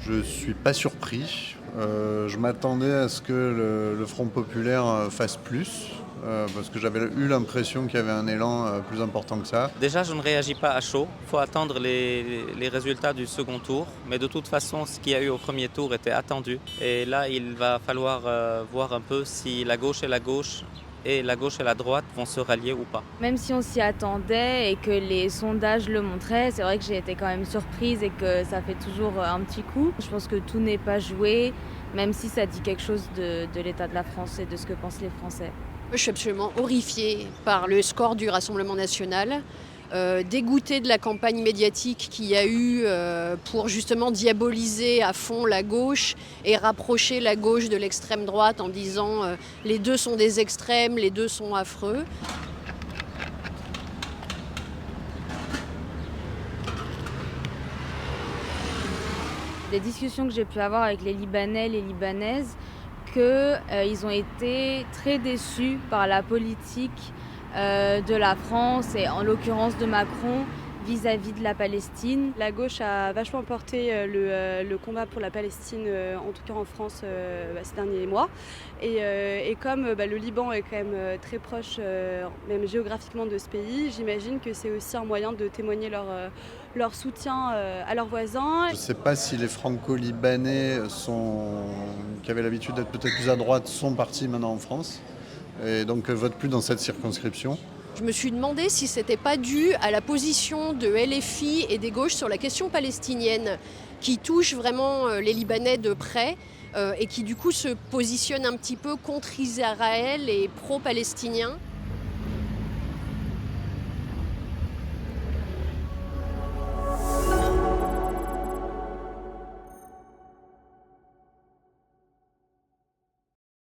Je suis pas surpris. Je m'attendais à ce que le Front populaire fasse plus, parce que j'avais eu l'impression qu'il y avait un élan plus important que ça. Déjà, je ne réagis pas à chaud. Il faut attendre les résultats du second tour. Mais de toute façon, ce qu'il y a eu au premier tour était attendu. Et là, il va falloir voir un peu si la gauche et la gauche et la droite vont se rallier ou pas. Même si on s'y attendait et que les sondages le montraient, c'est vrai que j'ai été quand même surprise et que ça fait toujours un petit coup. Je pense que tout n'est pas joué, même si ça dit quelque chose de l'état de la France et de ce que pensent les Français. Je suis absolument horrifiée par le score du Rassemblement national, dégoûtée de la campagne médiatique qu'il y a eu pour justement diaboliser à fond la gauche et rapprocher la gauche de l'extrême droite en disant les deux sont des extrêmes, les deux sont affreux. Des discussions que j'ai pu avoir avec les Libanais, les Libanaises, qu'ils ont été très déçus par la politique de la France et en l'occurrence de Macron vis-à-vis de la Palestine. La gauche a vachement porté le combat pour la Palestine, en tout cas en France, ces derniers mois. Et comme le Liban est quand même très proche, même géographiquement, de ce pays, j'imagine que c'est aussi un moyen de témoigner leur soutien à leurs voisins. Je ne sais pas si les franco-libanais qui avaient l'habitude d'être peut-être plus à droite sont partis maintenant en France et donc votent plus dans cette circonscription. Je me suis demandé si c'était pas dû à la position de LFI et des gauches sur la question palestinienne, qui touche vraiment les Libanais de près et qui du coup se positionne un petit peu contre Israël et pro-palestinien.